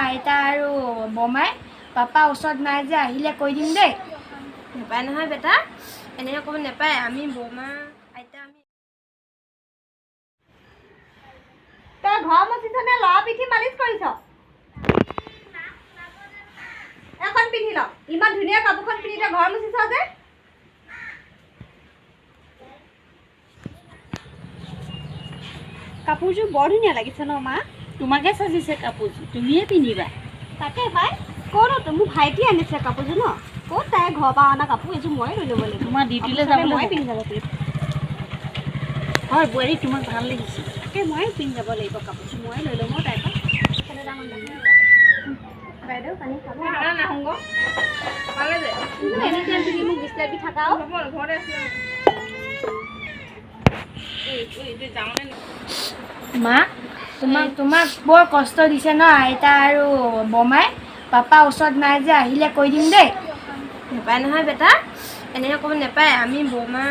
আইতা আৰু বমাই পাপা ওচৰত নাই যে আহিলে কৈ দিম দেই। নেপায় নহয় বেটা, এনেকৈ ক'ব নেপায়। আমি বমা আইতা আমি তই ঘৰ মচিছ নে ল'ৰা পিঠি মালিচ কৰিছ? এখন পিন্ধি ল। ইমান ধুনীয়া কাপোৰখন পিন্ধি তই ঘৰ মচিছ যে। কাপোৰযোৰ বৰ ধুনীয়া লাগিছে ন মা? তোমাকে চাজিছে কাপোৰযোৰ, তুমিয়ে পিন্ধিবা। তাকে পাই ক'ত মোৰ ভাইটি আনিছে কাপোৰযোৰ ন? ক'ত তাই ঘৰৰ পৰা অনা কাপোৰ এযোৰ মই লৈ ল'ব লাগিব। তোমাৰ ডিউটিলৈ যাবলৈ মই পিন্ধি যাব পাৰিম। হয় বোৱাৰী, তোমাক ভাল লাগিছে। তাকে মই পিন্ধি যাব লাগিব কাপোৰযোৰ, মই লৈ ল'ম তাইৰ পৰা। বাইদেউ পানী খাব নাহোঁ ভালে যে এনি টাইম তুমি মোক ডিষ্টাৰ্বি থাকা। ঘৰতে আছোঁ। মা তোমাক বৰ কষ্ট দিছে ন আইতা আৰু বমাই পাপা ওচৰত নাই যে আহিলে কৈ দিম দেই। নেপায় নহয় বেটা, এনেকৈ ক'ব নেপায়। আমি বমা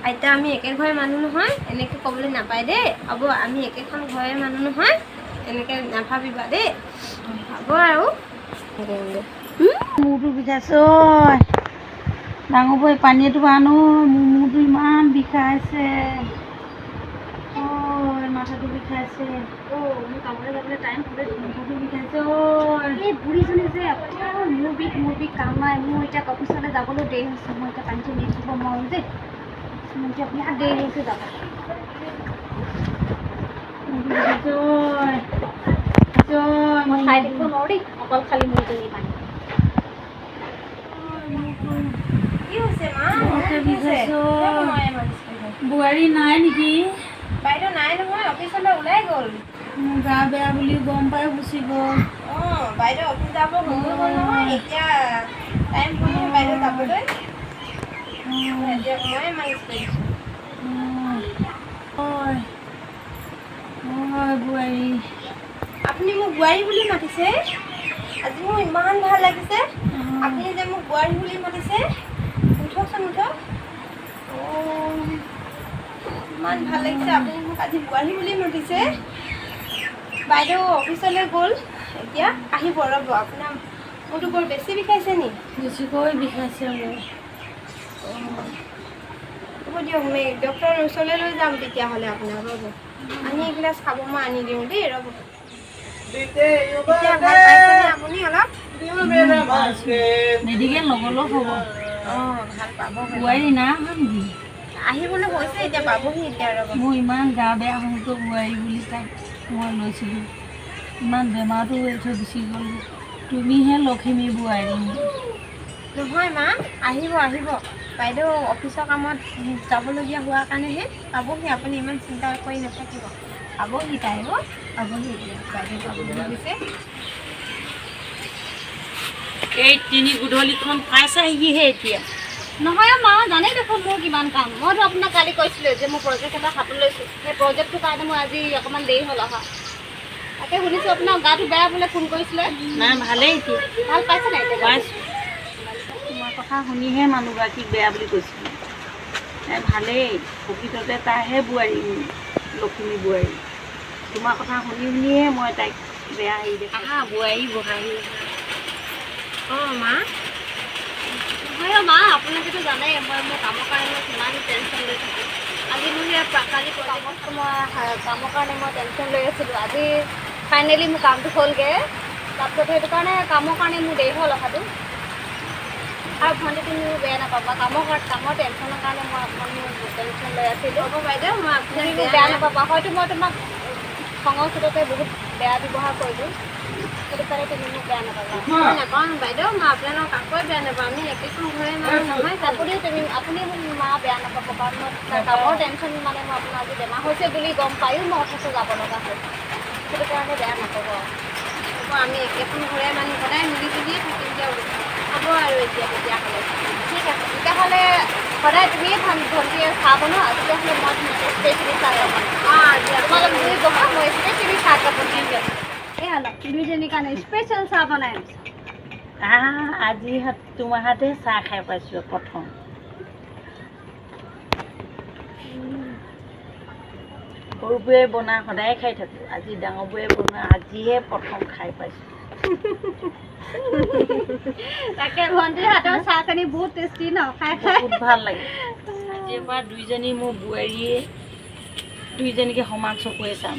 আইতা আমি একে ঘৰৰ মানুহ নহয়, এনেকৈ ক'বলৈ নাপায় দেই। হ'ব, আমি একেখন ঘৰৰ মানুহ নহয়, এনেকৈ নাভাবিবা দেই। হ'ব আৰু মূৰটো বিষাইছে। ডাঙৰ বৈ পানী এটোপা আনো, মোৰ মূৰটো ইমান বিষাইছে। মাথাটো বিষাইছে। মোৰ কামলৈ যাবলৈ টাইম হ'লে মাথাটো বিষাইছে। এই বুঢ়ীজনী যে মোৰ বিষ কাম নাই। মোৰ এতিয়া অফিচলৈ যাবলৈ দেৰি হৈছে। মই এতিয়া পানী চানী দিব নোৱাৰোঁ যে। মোৰ এতিয়া বিৰাট দেৰি হৈছে যাব। মই চাই থাকিব নোৱাৰোঁ দেই, অকল খালি মোৰজনী পানী। কি হৈছে মা? বোৱাৰী নাই নেকি? বাইদেউ নাই নহয়, অফিচলৈ ওলাই গ'ল। মোৰ গা বেয়া বুলি গম পাই গুচি গ'ল। বাইদেউ অফিচ যাব সময় হ'ল নহয়, এতিয়া টাইম হ'ল নহয় বাইদেউ যাবলৈ। এতিয়া ময়ে মালিচ কৰিছোঁ। বোৱাৰী, আপুনি মোক বোৱাৰী বুলি মাতিছে? আজি মোৰ ইমান ভাল লাগিছে। আপুনি যে মোক বোৱাৰী বুলি মাতিছে। উঠকচোন উঠক। ইমান ভাল লাগিছে, আপুনি মোক আজি বোৱাৰী বুলি মাতিছে। বাইদেউ অফিচলৈ গ'ল, এতিয়া আহিব ৰ'ব। আপোনাৰ মোৰতো বৰ বেছি বিষাইছে নি? বেছিকৈ বিষাইছে মোৰ। হ'ব দিয়ক, মই ডক্টৰৰ ওচৰলৈ লৈ যাম তেতিয়াহ'লে আপোনাক। ৰ'ব, আনি এগিলাচ খাব, মই আনি দিওঁ দেই। ৰ'ব, এতিয়া ভাল পাইছেনে আপুনি অলপ? মেডিকেল নগ'লেও হ'ব। ভাল পাব। বোৱাৰী নাই অহা নেকি? আহিবলৈ হৈছে, এতিয়া পাবহি এতিয়া। ৰ'ব, মোৰ ইমান গা বেয়া হওঁতে বোৱাৰী বুলি তাইক মই লৈছিলোঁ। ইমান বেমাৰটো এৰি থৈ গুচি গ'ল। তুমিহে লখিমী বোৱাৰী। নহয় মা, আহিব আহিব। বাইদেউ অফিচৰ কামত যাবলগীয়া হোৱাৰ কাৰণেহে পাবহি। আপুনি ইমান চিন্তা কৰি নাথাকিব, পাবহি তাই। পাবহি এতিয়া, বাইদেউ পাবহি হৈছে। এই তিনি গধূলিখন পাইছেহিহে এতিয়া। নহয় মা, জানেই দেখোন মোৰ কিমান কাম। মইতো আপোনাক কালি কৈছিলোঁ যে মই প্ৰজেক্ট এটা হাতত লৈছোঁ। সেই প্ৰজেক্টটোৰ কাৰণে মই আজি অকণমান দেৰি হ'ল অহা। তাকে শুনিছোঁ আপোনাৰ গাটো বেয়া বোলে, ফোন কৰিছিলে। নাই, ভালেই এতিয়া। ভাল পাইছে নাই এতিয়া? পাইছোঁ। তোমাৰ কথা শুনিহে মানুহগৰাকীক বেয়া বুলি কৈছিলোঁ। ভালেই, প্ৰকৃততে তাইহে বোৱাৰী, লখিমী বোৱাৰী। তোমাৰ কথা শুনি শুনিহে মই তাইক বেয়া হেৰি দেখা। বোৱাৰী বহাৰী। মা। নহয় মা, আপোনালোকেতো জানেই মই মোৰ কামৰ কাৰণে মই কিমান টেনশ্যন লৈ থাকোঁ। আজি মোৰ কালি কামত মই কামৰ কাৰণে মই টেনশ্যন লৈ আছিলোঁ। আজি ফাইনেলি মোৰ কামটো হ'লগৈ। তাৰপিছত সেইটো কাৰণে কামৰ কাৰণে মোৰ দেৰি হ'ল অহাটো। আৰু ভণ্টি তুমি বেয়া নাপাবা, কামৰ টেনশ্যনৰ কাৰণে মই অকণমান টেনশ্যন লৈ আছিলোঁ। হ'ব বাইদেউ, মই আপোনাক বেয়া নাপাবা। হয়তো মই তোমাক খঙৰ চোততে বহুত বেয়া ব্যৱহাৰ কৰিলোঁ, সেইটো কাৰণে তুমি মোক বেয়া নাপাবা। নাপাওঁ বাইদেউ, মই আপোনালোক কাকোৱে বেয়া নাপাওঁ। আমি একেখন ঘৰে মানুহ নহয়। আপুনি মোক মা বেয়া নাপাব, কাৰণ মই কামৰ টেনশ্যন মানে মই আপোনাৰ আজি বেমাৰ হৈছে বুলি গম পায়ো মই অফিচত যাব লগা হ'ল। সেইটো কাৰণে বেয়া নাপাব। হ'ব, আমি একেখন ঘৰে মানুহ, সদায় মিলি জুলিয়ে থাকিম দিয়ক। হ'ব আৰু এতিয়া তেতিয়াহ'লে ঠিক আছে। তেতিয়াহ'লে সদায় তুমিয়ে ভণ্টিয়ে চাহ বনোৱা, তেতিয়াহ'লে মই স্পেচিয়েলি চাহ বনাম। তোমালোক দুই বহা, মই স্পেচিয়েলি চাহ কাপ বনাই দিম। এয়া দুইজনীৰ কাৰণে স্পেচিয়েল চাহ বনাই আনিছোঁ। আজি তোমাৰ হাতে চাহ খাই পাইছোঁ প্ৰথম। সৰুবোৰে বনাই সদায় খাই থাকোঁ, আজি ডাঙৰবোৰে বনোৱা আজিহে প্ৰথম খাই পাইছোঁ। তাকে ভণ্টিৰ হাতৰ চাহখিনি বহুত টেষ্টি ন খাই খাই বহুত ভাল লাগে আজিৰ পৰা দুইজনী মোৰ বোৱাৰীয়ে দুইজনীকে সমান চকুৰে চাম